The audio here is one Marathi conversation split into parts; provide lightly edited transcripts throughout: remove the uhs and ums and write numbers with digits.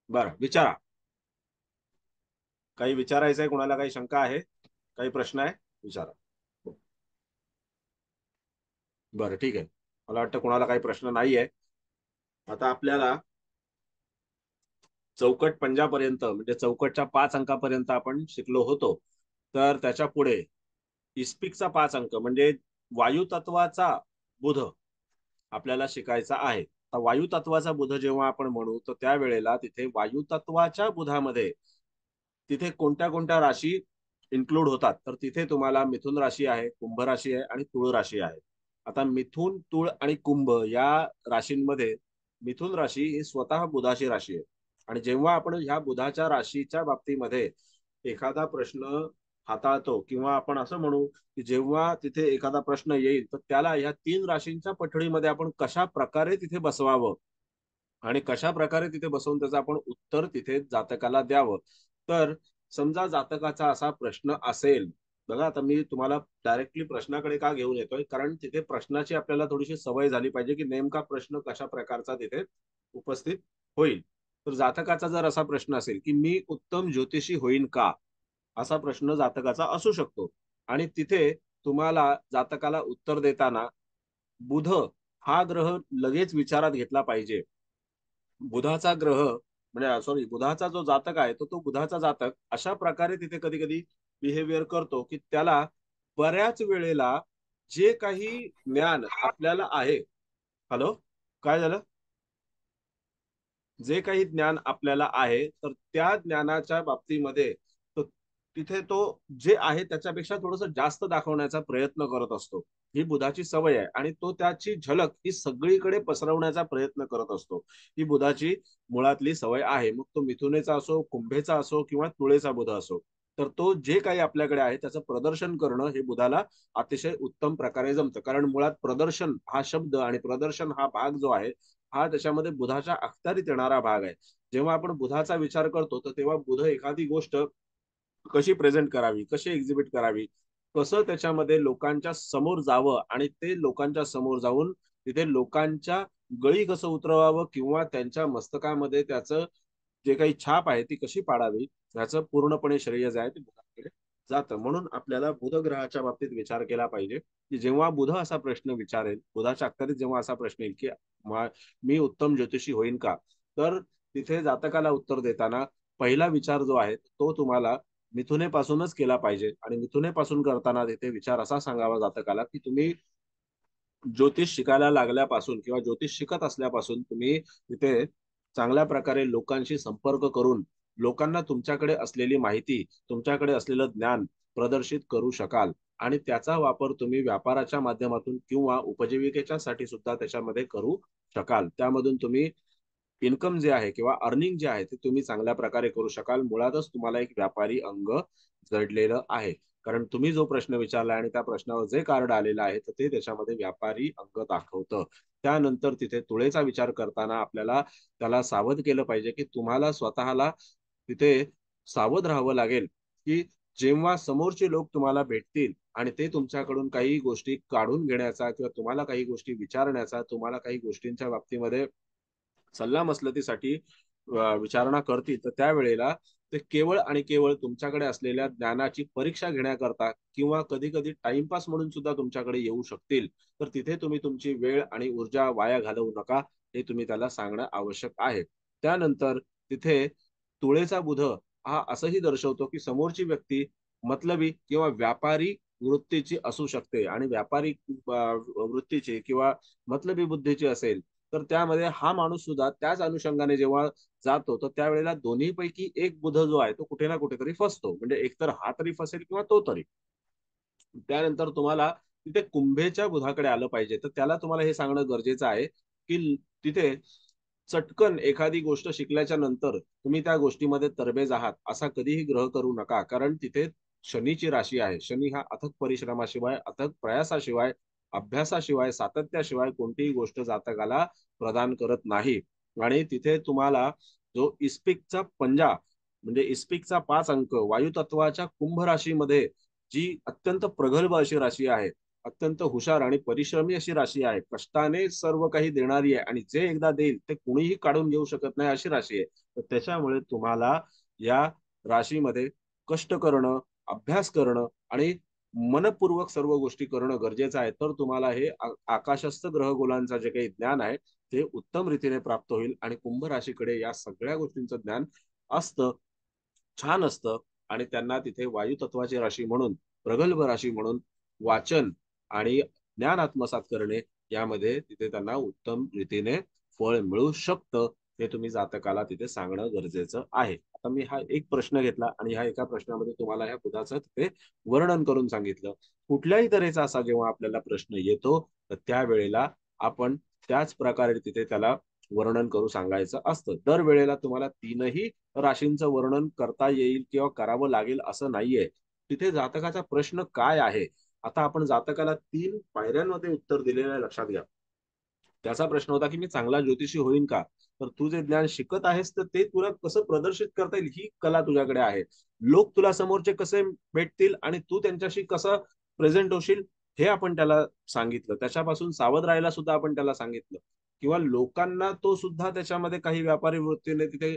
बरं, विचारा. काही विचारायचं आहे? कोणाला काही शंका आहे? काही प्रश्न आहे? विचारा. बरं, ठीक आहे. मला वाटतं कोणाला काही प्रश्न नाहीये. आता आपल्याला चौकट पंजापर्यंत म्हणजे चौकटच्या 5 अंकापर्यंत आपण शिकलो होतो. तर त्याच्या पुढे इस्पिकचा 5 अंक म्हणजे वायुतत्वाचा बुध आपल्याला शिकायचा आहे. तर वायुतत्वाचा बुध जेव्हा आपण म्हणू तर त्यावेळेला तिथे वायुतत्वाच्या बुधामध्ये तिथे कोणत्या कोणत्या राशी इन्क्लूड होतात, तर तिथे तुम्हाला मिथुन राशी आहे, कुंभ राशी आहे आणि तुळ राशी आहे. आता मिथुन, तुळ आणि कुंभ या राशींमध्ये मिथुन राशी ही स्वतः बुधाची राशी आहे. आणि जेव्हा आपण ह्या बुधाच्या राशीच्या बाबतीमध्ये एखादा प्रश्न हाताळतो किंवा आपण असं म्हणू की जेव्हा तिथे एखादा प्रश्न येईल तर त्याला ह्या 3 राशींच्या पठडीमध्ये आपण कशा प्रकारे तिथे बसवावं आणि कशा प्रकारे तिथे बसवून त्याचं आपण उत्तर तिथे जातकाला द्यावं. तर समजा जातकाचा असा प्रश्न असेल, बघा आता मी तुम्हाला डायरेक्टली प्रश्नाकडे का घेऊन येतोय, कारण तिथे प्रश्नाची आपल्याला थोडीशी सवय झाली पाहिजे की नेमका प्रश्न कशा प्रकारचा तिथे उपस्थित होईल. तर जातकाचा जर असा प्रश्न असेल की मी उत्तम ज्योतिषी होईन का, असा प्रश्न जातकाचा असू शकतो. आणि तिथे तुम्हाला जातकाला उत्तर देताना बुध हा ग्रह लगेच विचारात घेतला पाहिजे. बुधाचा ग्रह म्हणजे सॉरी बुधाचा जो जातक आहे तो बुधाचा जातक अशा प्रकारे तिथे कधी कधी बिहेवियर करतो की त्याला बऱ्याच वेळेला जे काही ज्ञान आपल्याला आहे. हॅलो, काय झालं? जे काही ज्ञान आपल्याला आहे तर त्या ज्ञानाच्या बाबतीमध्ये तो तिथे तो जे आहे त्याच्यापेक्षा थोडस जास्त दाखवण्याचा प्रयत्न करत असतो. ही बुधाची सवय आहे आणि तो त्याची झलक ही सगळीकडे पसरवण्याचा प्रयत्न करत असतो. ही बुधाची मुळातली सवय आहे. मग तो मिथुनेचा असो, कुंभेचा असो किंवा तुळेचा बुध असो. तर तो जे काही आपल्याकडे आहे त्याचं प्रदर्शन करणं हे बुधाला अतिशय उत्तम प्रकारे जमतं. कारण मुळात प्रदर्शन हा शब्द आणि प्रदर्शन हा भाग जो आहे हा त्याच्यामध्ये बुधाच्या अखत्यारीत येणारा भाग आहे. जेव्हा आपण बुधाचा विचार करतो तर तेव्हा बुध एखादी गोष्ट कशी प्रेझेंट करावी, कशी एक्झिबिट करावी, कसं त्याच्यामध्ये लोकांच्या समोर जावं आणि ते लोकांच्या समोर जाऊन तिथे लोकांच्या गळी कसं उतरवावं किंवा त्यांच्या मस्तकामध्ये त्याचं जे काही छाप आहे ती कशी पाडावी, याचं पूर्णपणे श्रेय जे आहे ते बुधाकडे जातं. म्हणून आपल्याला बुध ग्रहाच्या बाबतीत विचार केला पाहिजे की जेव्हा बुध असा प्रश्न विचारेल, बुधाच्या अखत्यारीत जेव्हा असा प्रश्न येईल की मी उत्तम ज्योतिषी होईन का, तर तिथे जातकाला उत्तर देताना पहिला विचार जो आहे तो तुम्हाला मिथुनेपासूनच केला पाहिजे. आणि मिथुनेपासून करताना तिथे विचार असा सांगावा जातकाला की तुम्ही ज्योतिष शिकायला लागल्यापासून किंवा ज्योतिष शिकत असल्यापासून तुम्ही तिथे चांगल्या प्रकारे लोकांशी संपर्क करून लोकांना तुमच्याकडे असलेली माहिती, तुमच्याकडे असलेलं ज्ञान प्रदर्शित करू शकाल आणि त्याचा वापर तुम्ही व्यापाराच्या माध्यमातून किंवा उपजीविकेच्या साठी सुद्धा त्याच्यामध्ये करू शकाल. त्यामधून तुम्ही इन्कम जे आहे किंवा अर्निंग जे आहे ते तुम्ही चांगल्या प्रकारे करू शकाल. मुळातच तुम्हाला एक व्यापारी अंग जडलेलं आहे. कारण तुम्ही जो प्रश्न विचारला आणि त्या प्रश्नावर जे कार्ड आलेलं आहे तर ते त्याच्यामध्ये व्यापारी अंग दाखवतं. त्यानंतर तिथे तुळेचा विचार करताना आपल्याला त्याला सावध केलं पाहिजे की तुम्हाला स्वतःला तिथे सावध राहावं लागेल की जेव्हा समोरचे लोक तुम्हाला भेटतील आणि ते तुमच्याकडून काही गोष्टी काढून घेण्याचा किंवा तुम्हाला काही गोष्टी विचारण्याचा, तुम्हाला काही गोष्टींच्या बाबतीमध्ये सल्लामसलतीसाठी विचारणा करतील तर त्यावेळेला ते केवळ आणि केवळ तुमच्याकडे असलेल्या ज्ञानाची परीक्षा घेण्याकरता किंवा कधी कधी टाइमपास म्हणून सुद्धा तुमच्याकडे येऊ शकतील. तर तिथे तुम्ही तुमची वेळ आणि ऊर्जा वाया घालवू नका, हे तुम्ही त्याला सांगणं आवश्यक आहे. त्यानंतर तिथे तुळेचा बुध हा असंही दर्शवतो की समोरची व्यक्ती मतलबी किंवा व्यापारी वृत्तीची असू शकते आणि व्यापारी वृत्तीची किंवा मतलबी बुद्धीची असेल तर त्यामध्ये हा माणूस सुद्धा त्याच अनुषंगाने जेव्हा जातो तर त्यावेळेला दोन्ही पैकी एक बुध जो आहे तो कुठे ना कुठेतरी फसतो. म्हणजे एकतर हा तरी फसेल किंवा तो तरी. त्यानंतर तुम्हाला तिथे कुंभेच्या बुधाकडे आलं पाहिजे तर त्याला तुम्हाला हे सांगणं गरजेचं आहे की तिथे चटकन एखादी गोष्ट शिकल्याच्या नंतर तुम्ही त्या गोष्टीमध्ये तरबेज आहात असा कधीही ग्रह करू नका. कारण तिथे शनीची राशी आहे. शनी हा अथक परिश्रमाशिवाय, अथक प्रयासाशिवाय, अभ्यासाशिवाय, सातत्याशिवाय कोणतीही गोष्ट जातकाला प्रदान करत नाही. आणि तिथे तुम्हाला जो इस्पिकचा पंजा म्हणजे इस्पिकचा 5 अंक वायुतत्वाच्या कुंभ राशीमध्ये जी अत्यंत प्रगल्भ अशी राशी आहे अत्यंत हुशार आणि परिश्रमी अशी राशी आहे. कष्टाने सर्व काही देणारी आहे आणि जे एकदा देईल ते कुणीही काढून घेऊ शकत नाही अशी राशी आहे. तर त्याच्यामुळे तुम्हाला या राशीमध्ये कष्ट करणं, अभ्यास करणं आणि मनपूर्वक सर्व गोष्टी करणं गरजेचं आहे. तर तुम्हाला हे आकाशस्थ ग्रहगोलांचं जे काही ज्ञान आहे ते उत्तम रीतीने प्राप्त होईल आणि कुंभ राशीकडे या सगळ्या गोष्टींचं ज्ञान असतं, छान असतं आणि त्यांना तिथे वायू तत्वाची राशी म्हणून, प्रगल्भ राशी म्हणून वाचन आणि ज्ञान आत्मसात करणे यामध्ये तिथे त्यांना उत्तम रीतीने फळ मिळू शकतं. हे तुम्ही जातकाला तिथे सांगणं गरजेचं आहे. आता मी हा एक प्रश्न घेतला आणि ह्या एका प्रश्नामध्ये तुम्हाला ह्या बुधाचं तिथे वर्णन करून सांगितलं. कुठल्याही तऱ्हेचा असा जेव्हा आपल्याला प्रश्न येतो, तर त्यावेळेला आपण त्याच प्रकारे तिथे त्याला वर्णन करू सांगायचं असतं. दरवेळेला तुम्हाला तीनही राशींचं वर्णन करता येईल किंवा करावं लागेल असं नाहीये. तिथे जातकाचा प्रश्न काय आहे? आता आपण जातकाला 3 पायऱ्यांमध्ये उत्तर दिलेलं आहे लक्षात घ्या. त्याचा प्रश्न होता, की मी चांगला ज्योतिषी होईन का? तर तू जे ज्ञान शिकत आहेस, तर ते तुला कसं प्रदर्शित करता येईल ही कला तुझ्याकडे आहे. लोक तुला समोरचे कसे भेटतील आणि तू त्यांच्याशी कसं प्रेझेंट होशील हे आपण त्याला सांगितलं. त्याच्यापासून सावध राहायला सुद्धा आपण त्याला सांगितलं किंवा लोकांना तो सुद्धा त्याच्यामध्ये काही व्यापारी वृत्तीने तिथे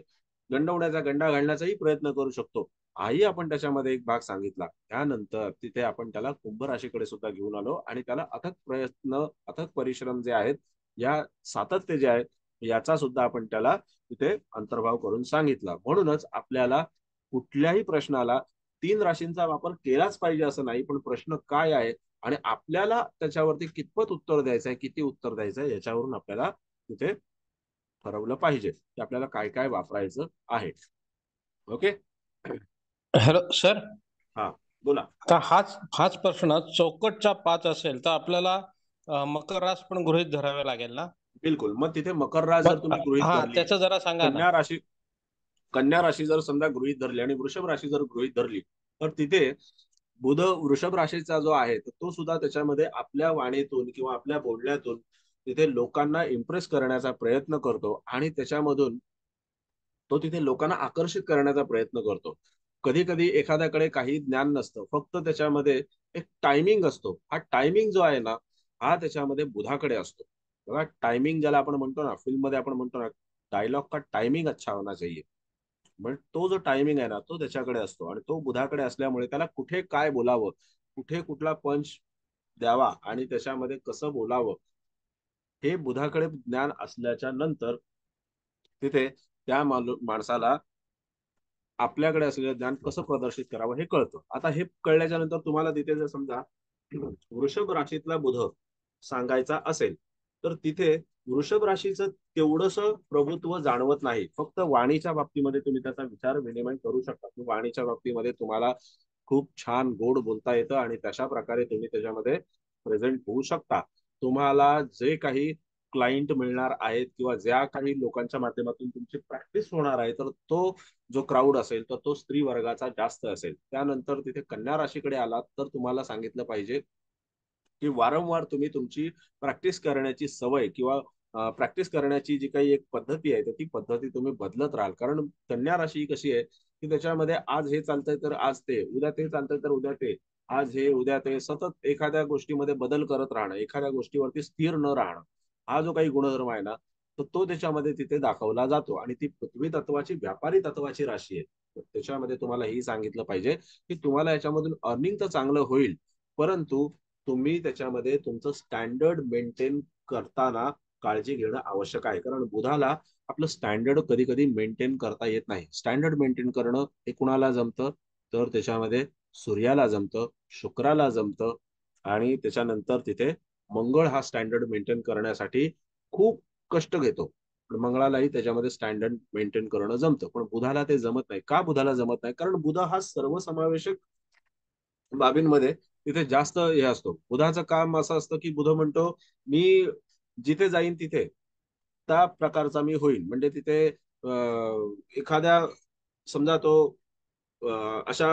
गंडवण्याचा गंडा घालण्याचाही प्रयत्न करू शकतो. हाही आपण त्याच्यामध्ये एक भाग सांगितला. त्यानंतर तिथे आपण त्याला कुंभ राशीकडे सुद्धा घेऊन आलो आणि त्याला अथक प्रयत्न, अथक परिश्रम जे आहेत, या सातत्य जे आहे याचा सुद्धा आपण त्याला तिथे अंतर्भाव करून सांगितला. म्हणूनच आपल्याला कुठल्याही प्रश्नाला 3 राशींचा वापर केलाच पाहिजे असं नाही, पण प्रश्न काय आहे आणि आपल्याला त्याच्यावरती कितपत उत्तर द्यायचं आहे, किती उत्तर द्यायचं आहे याच्यावरून आपल्याला तिथे ठरवलं पाहिजे की आपल्याला काय काय वापरायचं आहे. ओके. Hello sir. हा, बोला. आता हाच हाच प्रश्न चौकटचा 5 असेल तर आपल्याला मकर रास पण गृहीत धरावे लागेल ना? बिलकुल. मग तिथे मकर रास जर मग तुम्ही गृहीत हा धरली, त्याचं जरा सांगा ना. कन्या राशी कन्या राशी जर समजा गृहीत धरली आणि वृषभ राशी जर गृहीत धरली, तर तिथे बुध वृषभ राशीचा जो आहे तर तो सुद्धा त्याच्यामध्ये आपल्या वाणीतून किंवा आपल्या बोलण्यातून तिथे लोकांना इम्प्रेस करण्याचा प्रयत्न करतो आणि त्याच्यामधून तो तिथे लोकांना आकर्षित करण्याचा प्रयत्न करतो. कधी कधी एखाद्याकडे काही ज्ञान नसतं, फक्त त्याच्यामध्ये एक टायमिंग असतो. हा टायमिंग जो आहे ना, हा त्याच्यामध्ये बुधाकडे असतो. बघा, टायमिंग ज्याला आपण म्हणतो ना, फिल्म मध्ये आपण म्हणतो ना, डायलॉग का टायमिंग अच्छा होना चाहिए. पण तो जो टायमिंग आहे ना, तो त्याच्याकडे असतो आणि तो बुधाकडे असल्यामुळे त्याला कुठे काय बोलावं, कुठे कुठला पंच द्यावा आणि त्याच्यामध्ये कसं बोलावं, हे बुधाकडे ज्ञान असल्याच्या नंतर तिथे त्या माणसाला आपल्याकडे असलेलं ज्ञान कसं प्रदर्शित करावं हे कळतं. आता हे कळल्याच्या नंतर तुम्हाला तिथे जर समजा वृषभ राशीतला बुध सांगायचा असेल, तर तिथे वृषभ राशीचं तेवढंस प्रभुत्व जाणवत नाही. फक्त वाणीच्या बाबतीमध्ये तुम्ही त्याचा विचार विनिमय करू शकता. वाणीच्या बाबतीमध्ये तुम्हाला खूप छान गोड बोलता येतं आणि तशा प्रकारे तुम्ही त्याच्यामध्ये प्रेझेंट होऊ शकता. तुम्हाला जे काही क्लायंट मिळणार आहेत किंवा ज्या काही लोकांच्या माध्यमातून तुमची प्रॅक्टिस होणार आहे, तर तो जो क्राऊड असेल तर तो स्त्री वर्गाचा जास्त असेल. त्यानंतर तिथे कन्या राशीकडे आलात तर तुम्हाला सांगितलं पाहिजे की वारंवार तुम्ही तुमची प्रॅक्टिस करण्याची सवय किंवा प्रॅक्टिस करण्याची जी काही एक पद्धती आहे तर ती पद्धती तुम्ही बदलत राहाल. कारण कन्या राशी कशी आहे की त्याच्यामध्ये आज हे चालतंय तर आज ते, उद्या ते चालतंय तर उद्या ते, आज हे उद्या ते, सतत एखाद्या गोष्टीमध्ये बदल करत राहणं, एखाद्या गोष्टीवरती स्थिर न राहणं, हा जो काही गुणधर्म आहे ना, तर तो त्याच्यामध्ये तिथे दाखवला जातो आणि ती पृथ्वी तत्वाची, व्यापारी तत्वाची राशी आहे. तर त्याच्यामध्ये तुम्हाला ही सांगितलं पाहिजे की तुम्हाला याच्यामधून अर्निंग तर चांगलं होईल, परंतु तुम्ही त्याच्यामध्ये तुमचं स्टँडर्ड मेंटेन करताना काळजी घेणं आवश्यक आहे. कारण बुधाला आपलं स्टँडर्ड कधी कधी मेंटेन करता येत नाही. स्टँडर्ड मेंटेन करणं हे कुणाला जमतं, तर त्याच्यामध्ये सूर्याला जमतं, शुक्राला जमतं आणि त्याच्यानंतर तिथे मंगळ हा स्टँडर्ड मेंटेन करण्यासाठी खूप कष्ट घेतो. पण मंगळालाही त्याच्यामध्ये स्टँडर्ड मेंटेन करणं जमतं, पण बुधाला ते जमत नाही. का बुधाला जमत नाही? कारण बुध हा सर्वसमावेशक बाबींमध्ये तिथे जास्त हे असतो. बुधाचं काम असं असतं की बुध म्हणतो, मी जिथे जाईन तिथे त्या प्रकारचा मी होईल. म्हणजे तिथे एखाद्या समजा तो अशा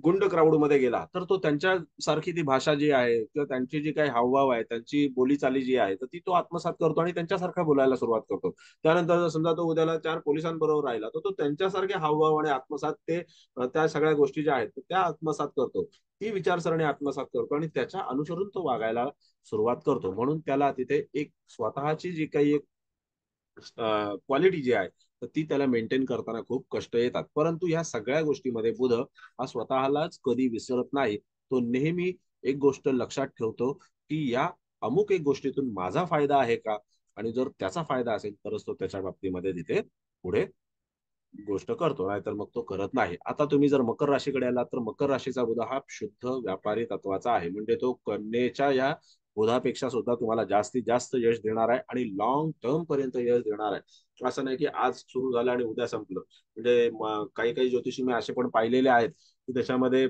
गुंड क्राऊडमध्ये गेला तर तो त्यांच्यासारखी ती भाषा जी आहे किंवा त्यांची जी काही हावभाव आहे, त्यांची बोलीचाली जी आहे, तर ती तो आत्मसात करतो आणि त्यांच्यासारखा बोलायला सुरुवात करतो. त्यानंतर जर समजा तो उद्याला 4 पोलिसांबरोबर राहिला, तर तो त्यांच्यासारखे हावभाव आणि आत्मसात ते त्या सगळ्या गोष्टी ज्या आहेत त्या आत्मसात करतो. ती विचारसरणी आत्मसात करतो आणि त्याच्या अनुसरून तो वागायला सुरुवात करतो. म्हणून त्याला तिथे एक स्वतःची जी काही एक क्वालिटी जी आहे तर ती त्याला मेंटेन करताना खूप कष्ट येतात. परंतु या सगळ्या गोष्टीमध्ये बुध हा स्वतःलाच कधी विसरत नाही. तो नेहमी एक गोष्ट लक्षात ठेवतो की या अमुक एक गोष्टीतून माझा फायदा आहे का, आणि जर त्याचा फायदा असेल तरच तो त्याच्या बाबतीमध्ये तिथे पुढे गोष्ट करतो, नाहीतर मग तो करत नाही. आता तुम्ही जर मकर राशीकडे आलात तर मकर राशीचा बुध हा शुद्ध व्यापारी तत्वाचा आहे. म्हणजे तो कन्येच्या या बुधापेक्षा सुद्धा तुम्हाला जास्तीत जास्त यश देणार आहे आणि लॉंग टर्म पर्यंत यश देणार आहे. असं नाही की आज सुरू झालं आणि उद्या संपलं. म्हणजे काही काही ज्योतिषी मी असे पण पाहिलेले आहेत की त्याच्यामध्ये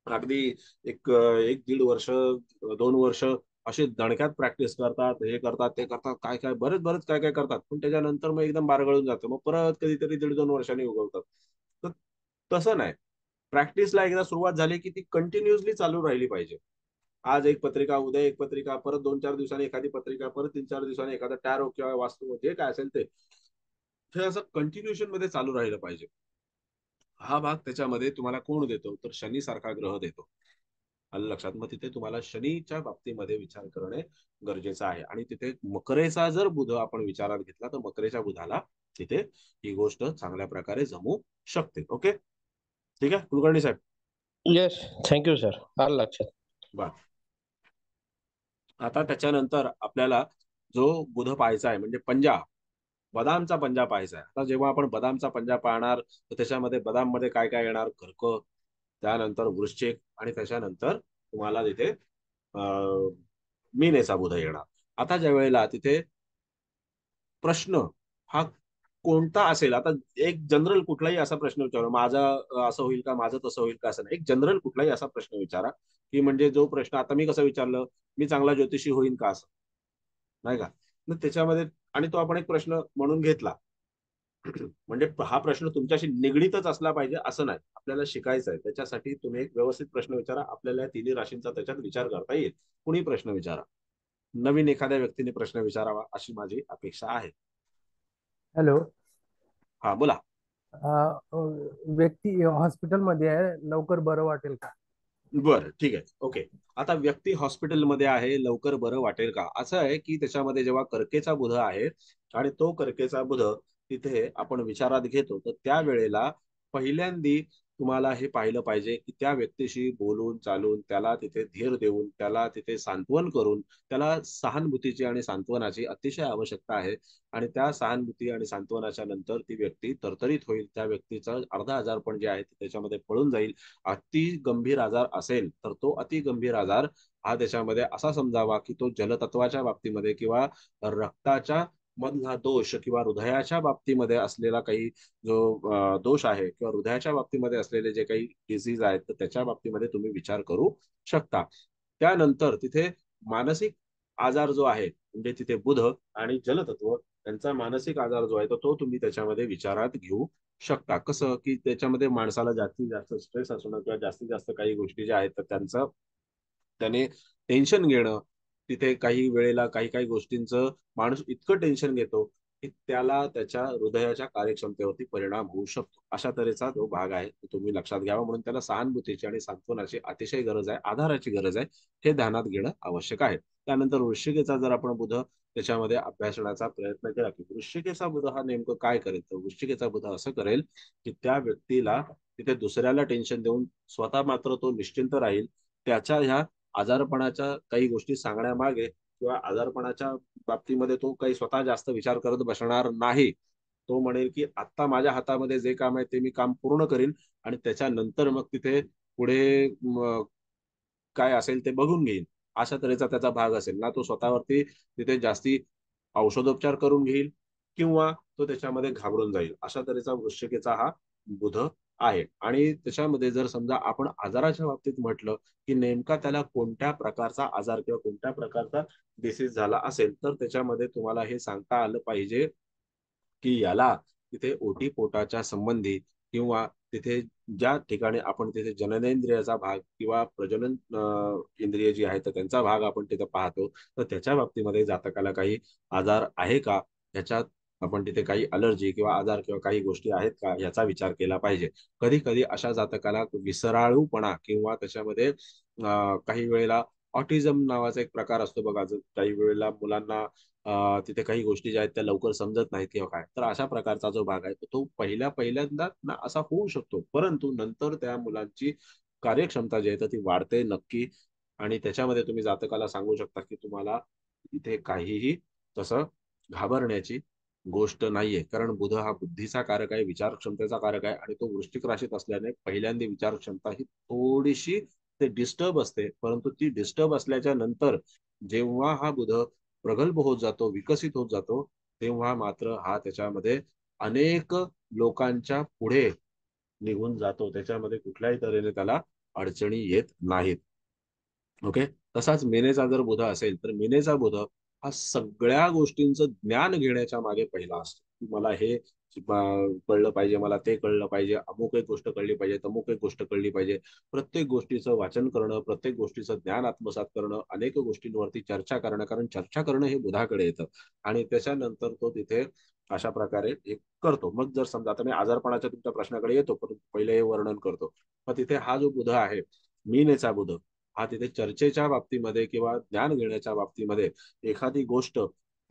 अगदी एक दीड वर्ष 2 वर्ष असे दणक्यात प्रॅक्टिस करतात, हे करतात, ते करतात, काय काय बरेच बरेच काय काय करतात, पण त्याच्यानंतर मग एकदम बारगळून जातं, मग परत कधीतरी 1.5-2 वर्षांनी उगवतात. तर तसं नाही. प्रॅक्टिसला एकदा सुरुवात झाली की ती कंटिन्युअसली चालू राहिली पाहिजे. आज एक पत्रिका, उद्या एक पत्रिका, परत 2-4 दिवसांनी एखादी पत्रिका, परत 3-4 दिवसांनी एखादा टॅरो किंवा वास्तू जे काय असेल ते, हे असं कंटिन्युएशन मध्ये चालू राहिलं पाहिजे. हा भाग त्याच्यामध्ये तुम्हाला कोण देतो, तर शनी सारखा ग्रह देतो. आलं लक्षात. मग तिथे तुम्हाला शनीच्या बाबतीमध्ये विचार करणे गरजेचं आहे. आणि तिथे मकरेचा जर बुध आपण विचारात घेतला तर मकरेच्या बुधाला तिथे ही गोष्ट चांगल्या प्रकारे जमू शकते. ओके, ठीक आहे कुलकर्णी साहेब. येस. Thank you sir. आलं लक्षात. बर, आता त्याच्यानंतर आपल्याला जो बुध पाहायचा आहे म्हणजे पंजा, बदामचा पंजा पाहायचा आहे. आता जेव्हा आपण बदामचा पंजा पाहणार तर त्याच्यामध्ये बदाम मध्ये काय काय येणार, कर्क, त्यानंतर वृश्चिक, आणि त्याच्यानंतर तुम्हाला तिथे मीनेचा बुध येणार. आता ज्या वेळेला तिथे प्रश्न हा कोणता असेल, आता एक जनरल कुठलाही असा प्रश्न विचारा, माझं असं होईल का, माझं तसं होईल का, असं नाही, एक जनरल कुठलाही असा प्रश्न विचारा की म्हणजे जो प्रश्न आता मी कसं विचारलं, मी चांगला ज्योतिषी होईन का, असं नाही का. मग त्याच्यामध्ये आणि तो आपण एक प्रश्न म्हणून घेतला म्हणजे हा प्रश्न तुमच्याशी निगडीतच असला पाहिजे असं नाही, आपल्याला शिकायचं आहे त्याच्यासाठी तुम्ही एक व्यवस्थित प्रश्न विचारा. आपल्याला या तिन्ही राशींचा त्याच्यात विचार करता येईल. कुणी प्रश्न विचारा, नवीन एखाद्या व्यक्तीने प्रश्न विचारावा अशी माझी अपेक्षा आहे. हॅलो. हा बोला. व्यक्ती हॉस्पिटलमध्ये आहे, लवकर बरं वाटेल का? बरं, ठीक आहे, ओके. आता व्यक्ती हॉस्पिटलमध्ये आहे, लवकर बरं वाटेल का, असं आहे की त्याच्यामध्ये जेव्हा कर्केचा बुध आहे आणि तो कर्केचा बुध तिथे आपण विचारात घेतो तर त्या वेळेला पहिल्यांदी तुम्हाला हे पाहिलं पाहिजे की त्या व्यक्तीशी बोलून चालून त्याला तिथे धीर देऊन त्याला तिथे सांत्वन करून त्याला सहानुभूतीची आणि सांत्वनाची अतिशय आवश्यकता आहे. आणि त्या सहानुभूती आणि सांत्वनाच्या नंतर ती व्यक्ती तरतरीत होईल, त्या व्यक्तीचं अर्धा आजारपण जे आहे ते त्याच्यामध्ये पळून जाईल. अति गंभीर आजार असेल तर तो अति गंभीर आजार हा त्याच्यामध्ये असा समजावा की तो जलतत्वाच्या बाबतीमध्ये किंवा रक्ताच्या मधला दोष किंवा हृदयाच्या बाबतीमध्ये असलेला काही जो दोष आहे किंवा हृदयाच्या बाबतीमध्ये असलेले जे काही डिसीज आहेत तर त्याच्या बाबतीमध्ये तुम्ही विचार करू शकता. त्यानंतर तिथे मानसिक आजार जो आहे म्हणजे तिथे बुध आणि जलतत्व त्यांचा मानसिक आजार जो आहे तो तुम्ही त्याच्यामध्ये विचारात घेऊ शकता. कसं की त्याच्यामध्ये माणसाला जास्तीत जास्त स्ट्रेस असणं किंवा जास्तीत जास्त काही गोष्टी ज्या आहेत तर त्यांचं त्याने टेन्शन घेणं, तिथे काही वेळेला काही काही गोष्टींचं माणूस इतकं टेन्शन घेतो की त्याला त्याच्या हृदयाच्या कार्यक्षमतेवरती परिणाम होऊ शकतो. अशा तऱ्हेचा जो भाग आहे तो तुम्ही लक्षात घ्यावा. म्हणून त्याला सहानुभूतीची आणि सांत्वनाची अतिशय गरज आहे, आधाराची गरज आहे, हे ध्यानात घेणं आवश्यक आहे. त्यानंतर वृश्चिकेचा जर आपण बुध त्याच्यामध्ये अभ्यासण्याचा प्रयत्न केला की वृश्चिकेचा बुध हा नेमकं काय करेल, तर वृश्चिकेचा बुध असं करेल की त्या व्यक्तीला तिथे दुसऱ्याला टेन्शन देऊन स्वतः मात्र तो निश्चिंत राहील. त्याच्या ह्या आजारपणाच्या काही गोष्टी सांगण्यामागे किंवा आजारपणाच्या बाबतीमध्ये तो काही स्वतः जास्त विचार करत बसणार नाही. तो म्हणेल की आता माझ्या हातामध्ये जे काम आहे ते मी काम पूर्ण करीन आणि त्याच्यानंतर मग तिथे पुढे काय असेल ते बघून घेईल. अशा तऱ्हेचा त्याचा भाग असेल ना, तो स्वतःवरती तिथे जास्ती औषधोपचार करून घेईल किंवा तो त्याच्यामध्ये घाबरून जाईल. अशा तऱ्हेचा वृश्चिकेचा हा बुध आहे. आणि त्याच्यामध्ये जर समजा आपण आजाराच्या बाबतीत म्हटलं की नेमका त्याला कोणत्या प्रकारचा आजार किंवा कोणत्या प्रकारचा डिसीज झाला असेल तर त्याच्यामध्ये तुम्हाला हे सांगता आलं पाहिजे की याला तिथे ओटी पोटाच्या संबंधी किंवा तिथे ज्या ठिकाणी आपण तिथे जननेंद्रियाचा भाग किंवा प्रजनन इंद्रिय जी आहे तर त्यांचा भाग आपण तिथे पाहतो, तर त्याच्या बाबतीमध्ये जातकाला काही आजार आहे का, ह्याच्यात आपण तिथे काही अलर्जी किंवा आजार किंवा काही गोष्टी आहेत का याचा विचार केला पाहिजे. कधी कधी अशा जातकाला विसराळूपणा किंवा त्याच्यामध्ये काही वेळेला ऑटिझम नावाचा एक प्रकार असतो बघा. काही वेळेला मुलांना तिथे काही गोष्टी ज्या आहेत त्या लवकर समजत नाहीत किंवा काय, तर अशा प्रकारचा जो भाग आहे तो पहिल्यांदा ना असा होऊ शकतो, परंतु नंतर त्या मुलांची कार्यक्षमता जी आहे तर ती वाढते नक्की. आणि त्याच्यामध्ये तुम्ही जातकाला सांगू शकता की तुम्हाला इथे काहीही तसं घाबरण्याची गोष्ट नाहीये, कारण बुध हा बुद्धीचा कारक आहे, विचार क्षमतेचा कारक आहे, आणि तो वृश्चिक राशीत असल्याने पहिल्यांदा विचार क्षमता ही थोडीशी ते डिस्टर्ब असते, परंतु ती डिस्टर्ब असल्याच्या नंतर जेव्हा हा बुध प्रगल्भ होत जातो, विकसित होत जातो, तेव्हा मात्र हा त्याच्यामध्ये अनेक लोकांच्या पुढे निघून जातो. त्याच्यामध्ये कुठल्याही तऱ्हेने त्याला अडचणी येत नाहीत. ओके. तसाच मीनेचा जर बुध असेल तर मीनेचा बुध हा सगळ्या गोष्टींचं ज्ञान घेण्याच्या मागे पहिला असतो, की मला हे कळलं पाहिजे, मला ते कळलं पाहिजे, अमुक एक गोष्ट कळली पाहिजे, तमुक एक गोष्ट कळली पाहिजे. प्रत्येक गोष्टीचं वाचन करणं, प्रत्येक गोष्टीचं ज्ञान आत्मसात करणं, अनेक गोष्टींवरती चर्चा करणं, कारण चर्चा करणं हे बुधाकडे येतं. आणि त्याच्यानंतर तो तिथे अशा प्रकारे हे करतो. मग जर समजा आता मी आजारपणाच्या तुमच्या प्रश्नाकडे येतो, पण पहिले हे वर्णन करतो. मग तिथे हा जो बुध आहे, मीनेचा बुध, हा तिथे चर्चेच्या बाबतीमध्ये किंवा ज्ञान घेण्याच्या बाबतीमध्ये, एखादी गोष्ट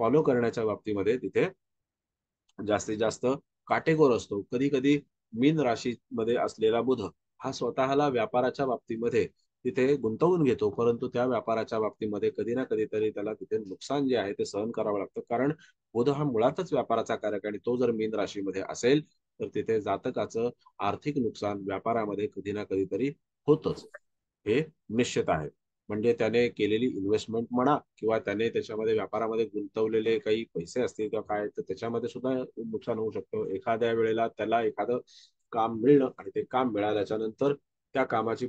फॉलो करण्याच्या बाबतीमध्ये तिथे जास्तीत जास्त काटेकोर असतो. कधी कधी मीन राशीमध्ये असलेला बुध हा स्वतःला व्यापाराच्या बाबतीमध्ये तिथे गुंतवून घेतो, परंतु त्या व्यापाराच्या बाबतीमध्ये कधी ना कधीतरी त्याला तिथे नुकसान जे आहे ते सहन करावं लागतं, कारण बुध हा मुळातच व्यापाराचा कारक आहे, आणि तो जर मीन राशीमध्ये असेल तर तिथे जातकाचं आर्थिक नुकसान व्यापारामध्ये कधी ना कधीतरी होतच, हे निश्चित आहे. म्हणजे त्याने केलेली इन्व्हेस्टमेंट म्हणा किंवा त्याने त्याच्यामध्ये व्यापारामध्ये गुंतवलेले काही पैसे असतील किंवा काय, तर त्याच्यामध्ये सुद्धा नुकसान होऊ शकतं. एखाद्या वेळेला त्याला एखादं काम मिळणं आणि ते काम मिळाल्याच्या नंतर त्या कामाची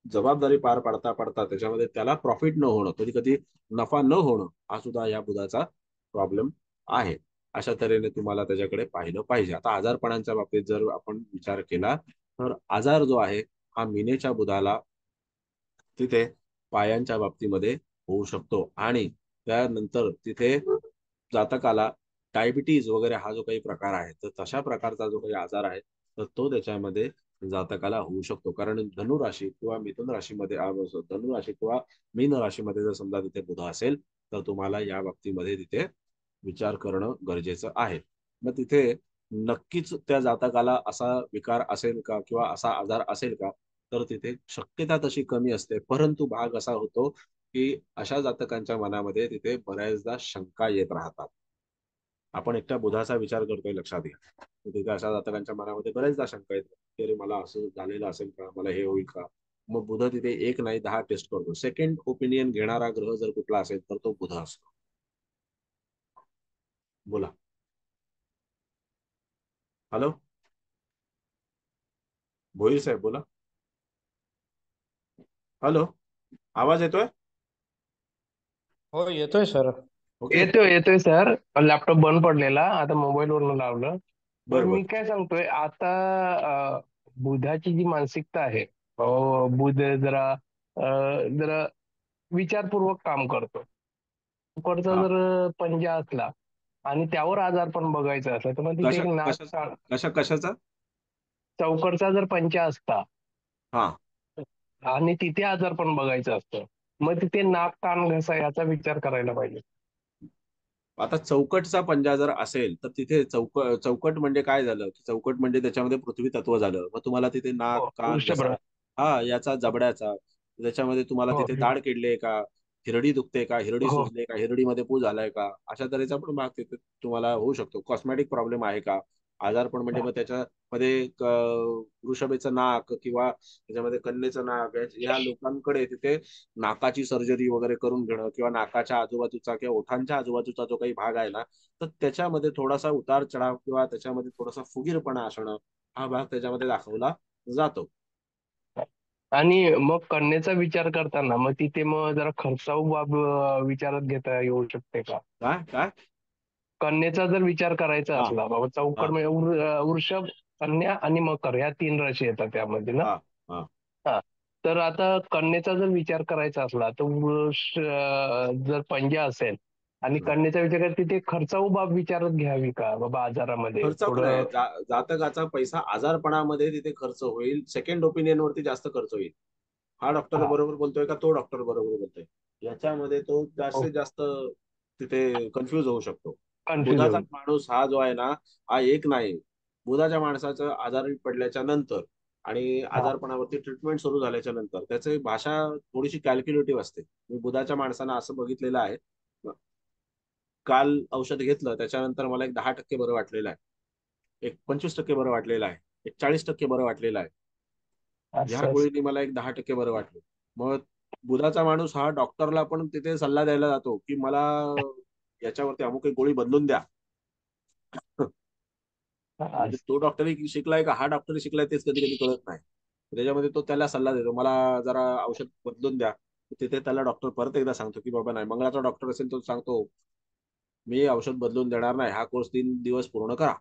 जबाबदारी पार पाडता पाडता त्याच्यामध्ये त्याला प्रॉफिट न होणं, कधी कधी नफा न होणं, हा सुद्धा या बुधाचा प्रॉब्लेम आहे. अशा तऱ्हेने तुम्हाला त्याच्याकडे पाहिलं पाहिजे. आता आजारपणाच्या बाबतीत जर आपण विचार केला तर आजार जो आहे हा मीनेच्या बुधाला तिथे पायांच्या बाबतीमध्ये होऊ शकतो, आणि त्यानंतर तिथे जातकाला डायबिटीज वगैरे हा जो काही प्रकार आहे तर तशा प्रकारचा जो काही आजार आहे तर तो त्याच्यामध्ये जातकाला होऊ शकतो. कारण धनुराशी किंवा मिथुन राशीमध्ये धनुराशी किंवा मीन राशीमध्ये जर समजा तिथे बुध असेल तर तुम्हाला या बाबतीमध्ये तिथे विचार करणं गरजेचं आहे. मग तिथे नक्कीच त्या जातकाला असा विकार असेल का किंवा असा आजार असेल का, तर तिथे शक्यता तशी कमी असते, परंतु भाग असा होतो की अशा जातकांच्या मनामध्ये तिथे बऱ्याचदा शंका येत राहतात. आपण एकट्या बुधाचा विचार करतोय लक्षात घ्या, तर तिथे अशा जातकांच्या मनामध्ये बऱ्याचदा शंका येतात की अरे मला असं झालेलं असेल का, मला हे होईल का. मग बुध तिथे एक नाही 10 टेस्ट करतो. सेकंड ओपिनियन घेणारा ग्रह जर कुठला असेल तर तो बुध असतो. बोला. हॅलो, भोईर साहेब बोला. हॅलो, आवाज येतोय? हो, येतोय सर. ओके. येतोय येतोय सर. लॅपटॉप बंद पडलेला, आता मोबाईल वरून लावलं. पण बरोबर. मी काय सांगतोय आता, बुधाची जी मानसिकता आहे, बुध जरा विचारपूर्वक काम करतो. चौकडचा हा. जर पंजा असला आणि त्यावर आजार पण बघायचा असला तर मग तिथे कशा एक नाक कशा कान. कशाचा? चौकडचा जर पंचा असता हा. आणि तिथे आजार पण बघायचं असतं, मग तिथे नाक कान घसा याचा विचार करायला पाहिजे. आता चौकटचा पंजा जर असेल तर तिथे चौकट म्हणजे काय झालं की चौकट म्हणजे त्याच्यामध्ये पृथ्वी तत्व झालं. मग तुम्हाला तिथे नाक हो, कान वृषभ घसा, राशी. हा याचा जबड्याचा, त्याच्यामध्ये तुम्हाला हो तिथे दाढ किडली का, हिरडी दुखते का, हिरडी हो. सुजले का, हिरडीमध्ये पू झालाय का, अशा तऱ्हेचा पण भाग तिथे तुम्हाला होऊ शकतो. कॉस्मेटिक प्रॉब्लेम आहे का, आजारपण म्हणजे मग त्याच्यामध्ये वृषभेचं नाक किंवा त्याच्यामध्ये कन्येचं नाक, ह्या लोकांकडे तिथे नाकाची सर्जरी वगैरे करून घेणं किंवा नाकाच्या आजूबाजूचा किंवा ओठांच्या आजूबाजूचा जो काही भाग आहे ना, तर त्याच्यामध्ये थोडासा उतार चढाव किंवा त्याच्यामध्ये थोडासा फुगीरपणा असणं, हा भाग त्याच्यामध्ये दाखवला जातो. आणि मग कन्येचा विचार करताना मग तिथे मग जरा खर्चाऊ बाब विचारात घेता येऊ शकते का? काय काय? कन्येचा जर विचार करायचा हा असला बाबा, चौकट हा म्हणजे वृषभ कन्या आणि मकर ह्या 3 राशी येतात त्यामध्ये ना. हा हा. हा. तर आता कन्येचा जर विचार करायचा असला तर जर पंजा असेल आणि हम्म. कन्येचा विचार करायचा तिथे खर्चाऊ बाब विचारात घ्यावी का बाबा आजारामध्ये खर्चाक नाही, थोडं. जातकाचा पैसा आजारपणामध्ये तिथे खर्च होईल, सेकंड ओपिनियन वरती जास्त खर्च होईल. हा डॉक्टर हा. बरोबर बोलतोय का तो डॉक्टर बरोबर बोलतोय, याच्यामध्ये तो जास्तीत जास्त तिथे कन्फ्युज होऊ शकतो. कन्फ्युज बुधाचा होईल. माणूस हा जो आहे ना, हा एक नाही. बुधाच्या माणसाचं आजारी पडल्याच्या नंतर आणि हा. आजारपणावरती ट्रीटमेंट सुरू झाल्याच्या नंतर त्याची भाषा थोडीशी कॅल्क्युलेटिव्ह असते. मी बुधाच्या माणसानं असं बघितलेलं आहे. काल औषध घेतलं त्याच्यानंतर मला एक 10% बरं वाटलेलं आहे, एक 25% बरं वाटलेलं आहे, एक 40% बरं वाटलेलं आहे. ह्या असं असं. गोळीने मला एक 10% बरं वाटलं. मग बुधाचा माणूस हा डॉक्टरला पण तिथे सल्ला द्यायला जातो की मला याच्यावरती अमुक एक गोळी बदलून द्या. म्हणजे असं. तो डॉक्टरी शिकलाय का हा डॉक्टरी शिकलाय तेच कधी कधी कळत नाही. त्याच्यामध्ये तो त्याला सल्ला देतो, मला जरा औषध बदलून द्या. तिथे त्याला डॉक्टर परत एकदा सांगतो की बाबा नाही, मंगळाचा डॉक्टर असेल तो सांगतो मी औषध बदलून देणार नाही, हा कोर्स 3 दिवस पूर्ण करा.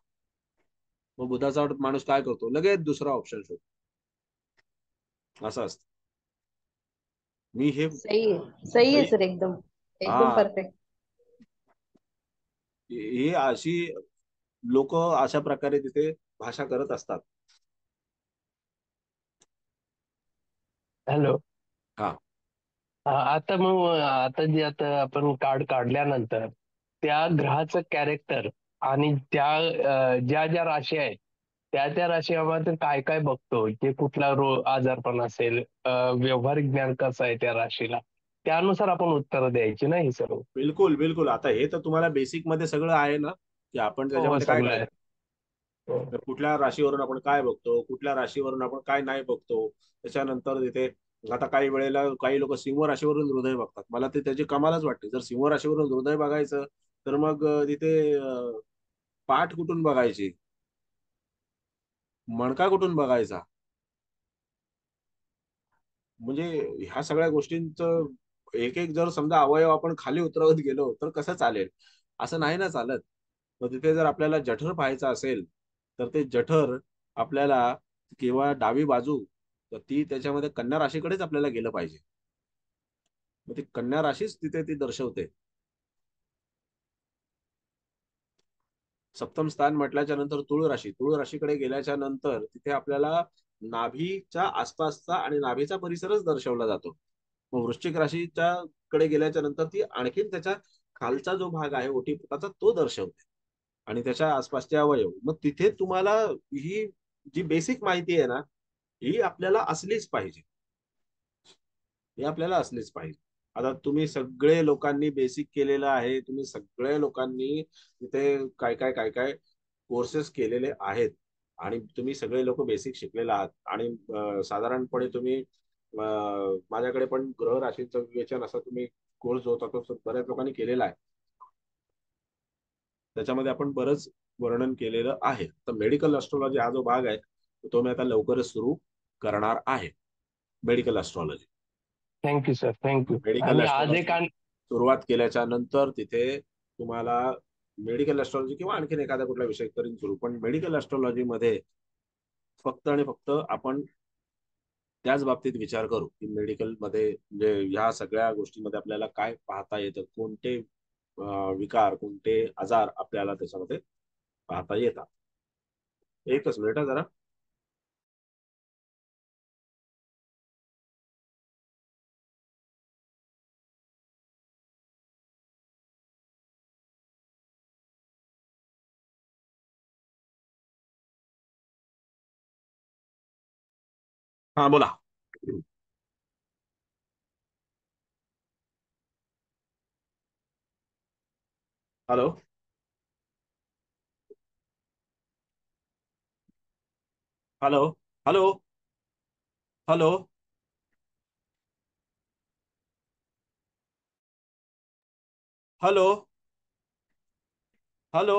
मग बुधाचा माणूस काय करतो, लगेच दुसरा ऑप्शन शोधतो. असं असतं. मी हे सही है काही सर, एकदम एकदम हा, परफेक्ट. ही अशी लोक अशा प्रकारे तिथे भाषा करत असतात. हॅलो. हा. आता मग आता जे आता आपण कार्ड काढल्यानंतर त्या ग्रहाचं कॅरेक्टर आणि त्या ज्या ज्या राशी आहेत त्या त्या राशीमध्ये काय काय बघतो, जे कुठला आजारपण असेल, व्यवहारिक ज्ञान कसं आहे त्या राशीला, त्यानुसार आपण उत्तरं द्यायची ना ही सर्व. बिलकुल बिलकुल, आता हे तर तुम्हाला बेसिक मध्ये सगळं आहे ना, की आपण हो हो त्याच्यामध्ये काय सगळं काय आहे. करतो. हो. तर कुठल्या राशीवरून आपण काय बघतो, कुठल्या राशीवरून आपण काय नाही बघतो. त्याच्यानंतर तिथे आता काही वेळेला काही लोक सिंह राशीवरून हृदय बघतात, मला ते त्याची कमालच वाटते. जर सिंह राशीवरून हृदय बघायचं तर मग तिथे पाठ कुठून बघायची, मणका कुठून बघायचा, म्हणजे ह्या सगळ्या गोष्टींचं एक एक जर समजा अवयव आपण खाली उतरवत गेलो तर कसं चालेल. असं नाही ना चालत. मग तिथे जर आपल्याला जठर पाहायचं असेल तर ते जठर आपल्याला किंवा डावी बाजू, तर ती त्याच्यामध्ये कन्या राशीकडेच आपल्याला गेलं पाहिजे. मग ती कन्या राशीच तिथे ती दर्शवते. सप्तम स्थान म्हटल्याच्या नंतर तुळ राशी, तुळ राशीकडे गेल्याच्या नंतर तिथे आपल्याला नाभीच्या आसपासचा आणि नाभीचा परिसरच दर्शवला जातो. मग वृश्चिक राशीच्या कडे गेल्याच्या नंतर ती आणखीन त्याच्या खालचा जो भाग आहे ओटीपोटाचा तो दर्शवते आणि त्याच्या आसपासचे अवयव. मग तिथे तुम्हाला ही जी बेसिक माहिती आहे ना, ही आपल्याला असलीच पाहिजे. ही आपल्याला असलीच पाहिजे. आता तुम्ही सगळे लोकांनी बेसिक केलेलं आहे, तुम्ही सगळे लोकांनी तिथे काय काय काय काय कोर्सेस केलेले आहेत आणि तुम्ही सगळे लोक बेसिक शिकलेले आहात आणि साधारणपणे तुम्ही माझ्याकडे पण ग्रह राशीचं विवेचन असा तुम्ही कोर्स जो होता तो बऱ्याच लोकांनी केलेला आहे. त्याच्यामध्ये आपण बरंच वर्णन केलेलं आहे. तर मेडिकल ऍस्ट्रॉलॉजी हा जो भाग आहे तो मी आता लवकरच सुरू करणार आहे. Medical astrology, thank you sir, thank you. Medical आणि आज एक ऍस्ट्रॉलॉजी सुरुवात केल्याच्या नंतर तिथे तुम्हाला मेडिकल ऍस्ट्रॉलॉजी किंवा आणखीन एखादा कुठला विषय करीन सुरू, पण मेडिकल ऍस्ट्रॉलॉजी मध्ये फक्त आणि फक्त आपण त्याच बाबतीत विचार करू की मेडिकल मध्ये म्हणजे ह्या सगळ्या गोष्टींमध्ये आपल्याला काय पाहता येतं, कोणते विकार, कोणते आजार आपल्याला त्याच्यामध्ये पाहता येतात. एकच मिनिट जरा. हा बोला. Hello. Hello. Hello. Hello. Hello. Hello.